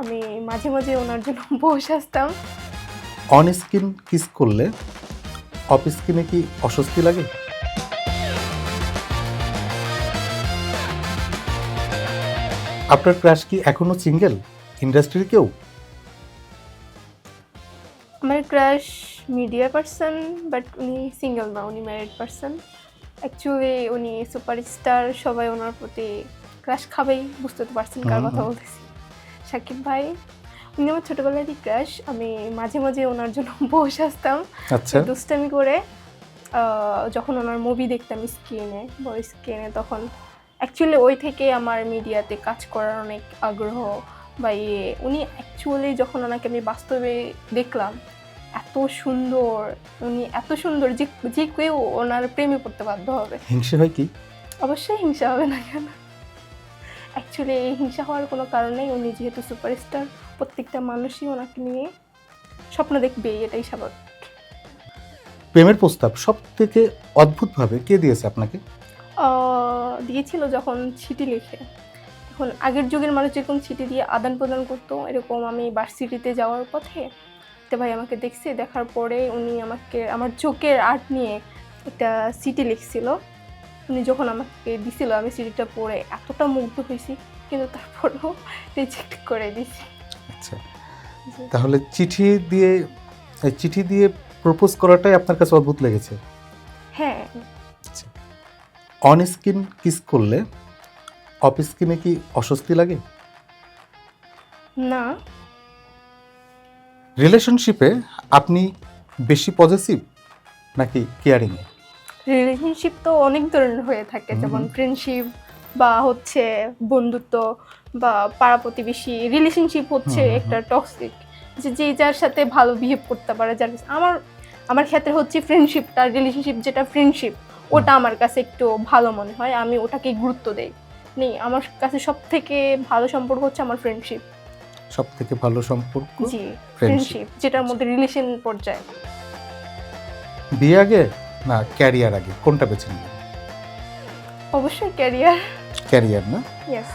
আমি মাঝে, মাঝে ওনার জন্য বসে আসতাম। অন স্কিন কিস করলে অফ স্কিনে কি অস্বস্তি লাগে? আপনার ক্রাশ কি এখনো সিঙ্গেল? ইন্ডাস্ট্রির কেউ? আমার ক্রাশ মিডিয়া পারসন, বাট উনি সিঙ্গেল না, উনি ম্যারিড পারসন। অ্যাকচুয়ালি উনি সুপারস্টার, সবাই ওনার প্রতি ক্রাশ খাবেই, বুঝতে তো পারছেন কার কথা বলতেছি। শাকিব ভাই, উনি আমার ছোটোবেলারই ক্রাশ। আমি মাঝে, মাঝে ওনার জন্য বসে আসতাম আচ্ছা। দুষ্টামি করে। যখন ওনার মুভি দেখতাম স্ক্রিনে, বড় স্ক্রিনে, তখন অ্যাকচুয়ালি ওই থেকে আমার মিডিয়াতে কাজ করার অনেক আগ্রহ বা উনি অ্যাকচুয়ালি যখন ওনাকে আমি বাস্তবে দেখলাম, এত সুন্দর, উনি এত সুন্দর যে যে কেউ ওনার প্রেমে পড়তে বাধ্য হবে। হিংসে হয় কি? অবশ্যই হিংসা হবে না কেন? অ্যাকচুয়ালি এই হিংসা হওয়ার কোনো কারণ নেই। উনি যেহেতু সুপারস্টার, প্রত্যেকটা মানুষই ওনাকে নিয়ে স্বপ্ন দেখবেই, এটাই স্বাভাবিক। প্রেমের প্রস্তাব সব থেকে অদ্ভুতভাবে কে দিয়েছে আপনাকে? দিয়েছিল যখন চিঠি লিখে। এখন আগের যুগের মানুষ যেরকম চিঠি দিয়ে আদান প্রদান করতো, এরকম আমি ভার্সিটিতে যাওয়ার পথে একটা ভাই আমাকে দেখছে, দেখার পরে উনি আমাকে আমার চোখের আর্ট নিয়ে একটা চিঠি লিখছিল। উনি যখন আমাকে দিছিল, আমি চিঠিটা পড়ে এতটা মুগ্ধ হয়েছি, কিন্তু তারপরেও রিজেক্ট করে দিছি। আচ্ছা, তাহলে চিঠি দিয়ে প্রপোজ করাটাই আপনার কাছে অদ্ভুত লেগেছে? হ্যাঁ। আচ্ছা, অন স্কিন কিস করলে অফ স্কিনে কি অস্বস্তি লাগে? না। রিলেশনশিপে আপনি বেশি পজেসিভ নাকি কেয়ারিং? রিলেশনশিপ তো অনেক ধরনের হয়ে থাকে, যেমন ফ্রেন্ডশিপ বা হচ্ছে বন্ধুত্ব বা পাড়া প্রতিবেশী। রিলেশনশিপ হচ্ছে একটা টক্সিক, যে যার সাথে ভালো বিহেভ করতে পারে, যার আমার ক্ষেত্রে হচ্ছে ফ্রেন্ডশিপটা, রিলেশনশিপ যেটা ফ্রেন্ডশিপ, ওটা আমার কাছে একটু ভালো মনে হয়, আমি ওটাকে গুরুত্ব দেই। আমার কাছে সব থেকে ভালো সম্পর্ক হচ্ছে আমার ফ্রেন্ডশিপ। সব থেকে ভালো সম্পর্ক জি, ফ্রেন্ডশিপ। ফ্রেন্ডশিপ, যেটার মধ্যে রিলেশন পর্যায়ে। বিয়ে আগে না ক্যারিয়ার আগে, কোনটা বেছে নেবেন? অবশ্যই ক্যারিয়ার। ক্যারিয়ার না? ইয়েস।